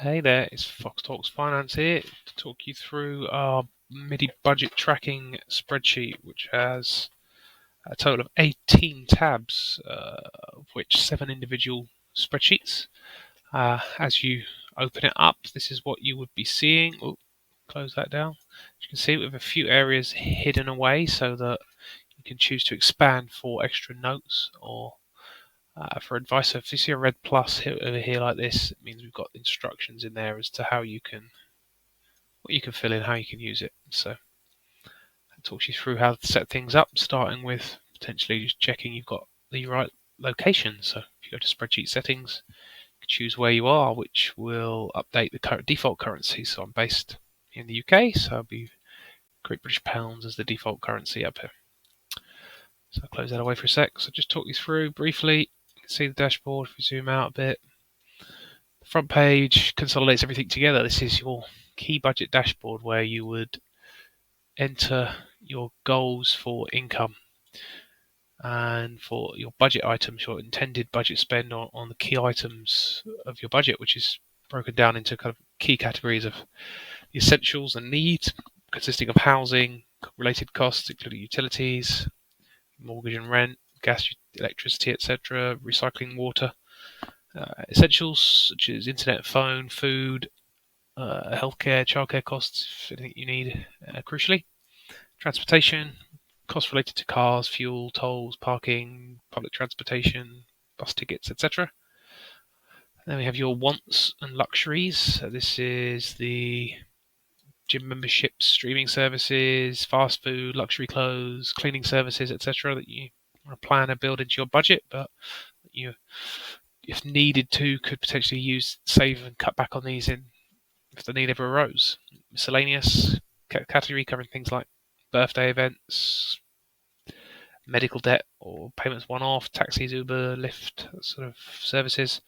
Hey there, it's Fox Talks Finance here to talk you through our Midi Budget Tracking spreadsheet, which has a total of 18 tabs, of which 7 individual spreadsheets. As you open it up, this is what you would be seeing. Oh, close that down. As you can see, we have a few areas hidden away so that you can choose to expand for extra notes or for advice. So if you see a red plus over here like this, it means we've got instructions in there as to how you can what you can fill in, how you can use it. So it talks you through how to set things up, starting with potentially just checking you've got the right location. So if you go to spreadsheet settings, you can choose where you are, which will update the current default currency. So I'm based in the UK, so I'll be Great British Pounds as the default currency up here. So I'll close that away for a sec. So just talk you through briefly. You can see the dashboard if we zoom out a bit. The front page consolidates everything together. This is your key budget dashboard where you would enter your goals for income and for your budget items, your intended budget spend on the key items of your budget, which is broken down into kind of key categories of essentials and needs, consisting of housing, related costs, including utilities, mortgage and rent, gas, electricity, etc., recycling, water. Essentials such as internet, phone, food, healthcare, childcare costs, anything you need, crucially. Transportation, costs related to cars, fuel, tolls, parking, public transportation, bus tickets, etc. Then we have your wants and luxuries. So this is the gym memberships, streaming services, fast food, luxury clothes, cleaning services, etc. that you want to plan and build into your budget, but you, if needed to, could potentially save and cut back on these if the need ever arose. Miscellaneous category covering things like birthday events, medical debt or payments one-off, taxis, Uber, Lyft, sort of services,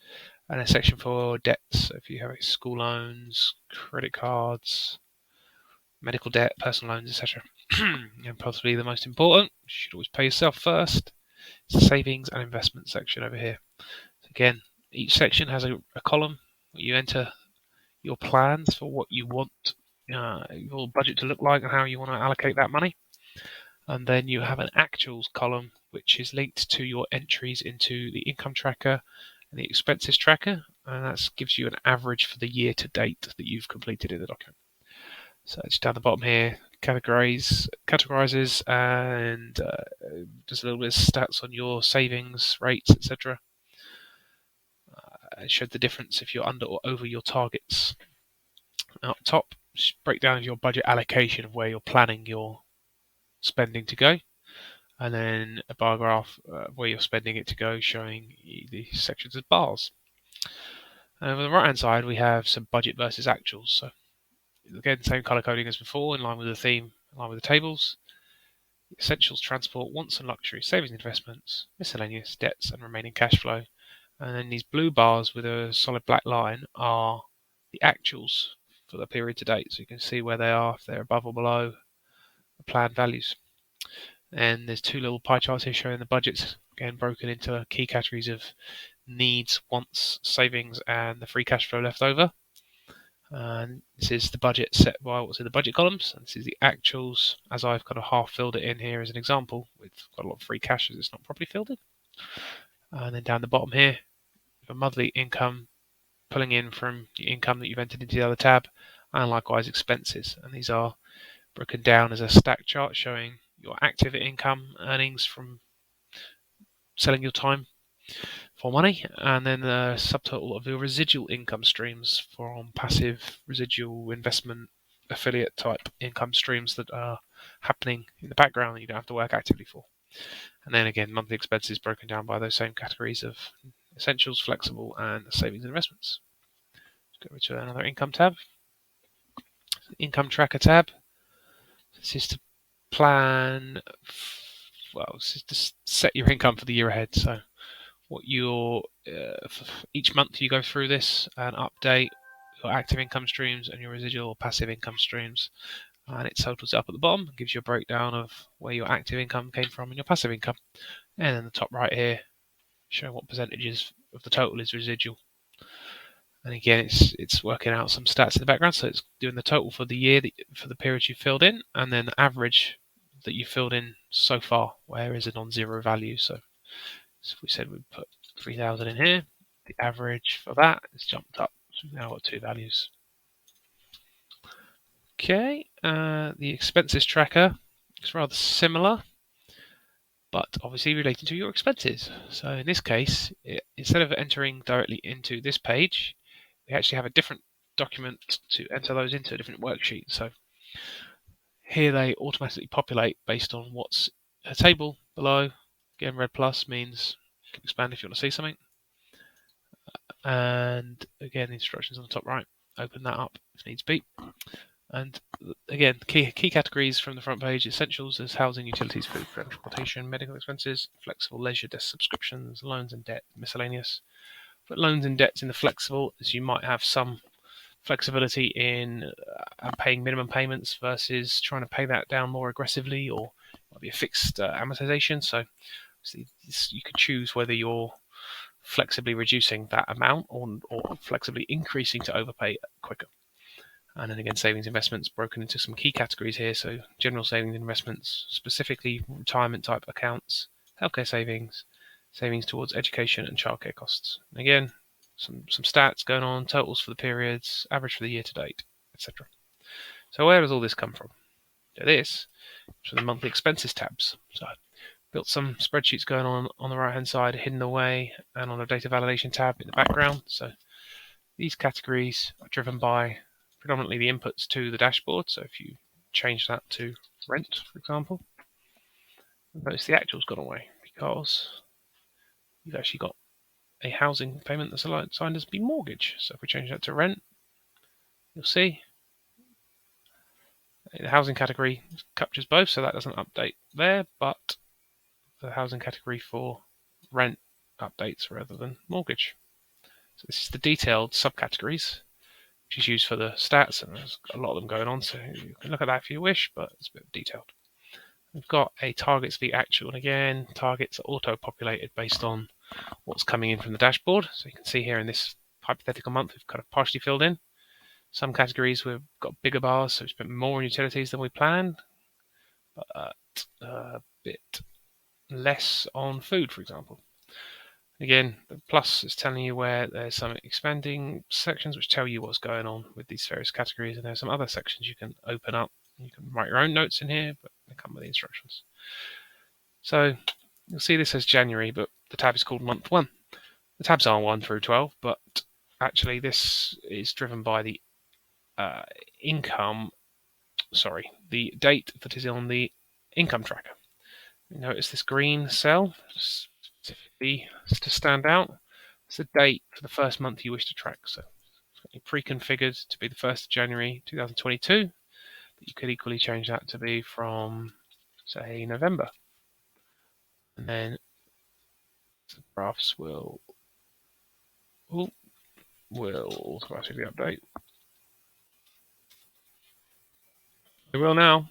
and a section for debts. So if you have school loans, credit cards, medical debt, personal loans, etc. And possibly the most important, you should always pay yourself first, is the savings and investment section over here. So again, each section has a column where you enter your plans for what you want your budget to look like and how you want to allocate that money. And then you have an actuals column, which is linked to your entries into the income tracker and the expenses tracker. And that gives you an average for the year to date that you've completed in the document. So it's down the bottom here, categorizes, and just a little bit of stats on your savings rates, etc. It showed the difference if you're under or over your targets. Up top, breakdown of your budget allocation of where you're planning your spending to go, and then a bar graph where you're spending it to go, showing the sections as bars. And on the right hand side we have some budget versus actuals. So again, same color coding as before, in line with the theme, in line with the tables. Essentials, transport, wants and luxury, savings and investments, miscellaneous, debts and remaining cash flow. And then these blue bars with a solid black line are the actuals for the period to date. So you can see where they are, if they're above or below the planned values. And there's two little pie charts here showing the budgets, again broken into key categories of needs, wants, savings, and the free cash flow left over. And this is the budget set by what's in the budget columns, and this is the actuals as I've kind of half filled it in here as an example, with quite a lot of free cash as it's not properly filled in. And then down the bottom here, your monthly income pulling in from the income that you've entered into the other tab, and likewise expenses. And these are broken down as a stack chart showing your active income earnings from selling your time for money, and then the subtotal of your residual income streams from passive residual investment affiliate type income streams that are happening in the background that you don't have to work actively for. And then again, monthly expenses broken down by those same categories of essentials, flexible, and savings and investments. Let's go to another income tab. Income tracker tab. This is to plan, this is to set your income for the year ahead. So what your each month you go through this and update your active income streams and your residual or passive income streams, and it totals up at the bottom and gives you a breakdown of where your active income came from and your passive income. And then the top right here showing what percentages of the total is residual. And again, it's working out some stats in the background. So it's doing the total for the year, for the period you filled in, and then the average that you filled in so far, where is a non-zero value. So if we said we'd put 3,000 in here, the average for that has jumped up. So we've now got two values. Okay, the expenses tracker is rather similar, but obviously relating to your expenses. So in this case, instead of entering directly into this page, we actually have a different document to enter those into, a different worksheet. So here they automatically populate based on what's a table below. Again, red plus means you can expand if you want to see something. And again, the instructions on the top right, open that up if needs be. And again, key categories from the front page: essentials is housing, utilities, food, transportation, medical expenses, flexible leisure, desk subscriptions, loans and debt, miscellaneous. But loans and debts in the flexible, as you might have some flexibility in paying minimum payments versus trying to pay that down more aggressively, or it might be a fixed amortization. So you could choose whether you're flexibly reducing that amount or flexibly increasing to overpay quicker. And then again, savings investments broken into some key categories here. So general savings investments, specifically retirement type accounts, healthcare savings, savings towards education and childcare costs. And again, some stats going on, totals for the periods, average for the year to date, etc. So where does all this come from? This is from the monthly expenses tabs. So I built some spreadsheets going on the right hand side, hidden away, and on the data validation tab in the background. So these categories are driven by predominantly the inputs to the dashboard. So if you change that to rent, for example, notice the actual's gone away because you've actually got a housing payment that's assigned as the mortgage. So if we change that to rent, you'll see the housing category captures both, so that doesn't update there, but the housing category for rent updates rather than mortgage. So this is the detailed subcategories, which is used for the stats, and there's a lot of them going on, so you can look at that if you wish, but it's a bit detailed. We've got a targets v actual, and again, targets are auto-populated based on what's coming in from the dashboard. So you can see here in this hypothetical month, we've kind of partially filled in. Some categories we've got bigger bars, so we spent more on utilities than we planned, but a bit less on food, for example. Again, the plus is telling you where there's some expanding sections which tell you what's going on with these various categories, and there's some other sections you can open up. You can write your own notes in here, but they come with the instructions. So you'll see this says January, but the tab is called month 1. The tabs are 1 through 12, but actually this is driven by the the date that is on the income tracker. You notice this green cell specifically to stand out. It's the date for the first month you wish to track. So it's pre-configured to be the 1st of January 2022, but you could equally change that to be from, say, November. And then the graphs will automatically update. It will now.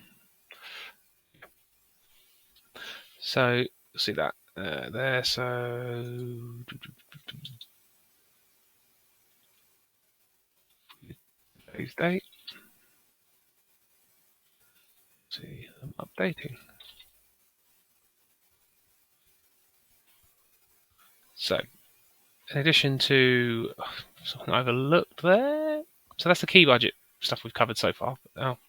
So you'll see that there. So today's date. See them updating. So in addition to something I overlooked there, so that's the key budget stuff we've covered so far. But I'll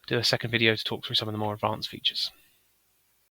do a second video to talk through some of the more advanced features.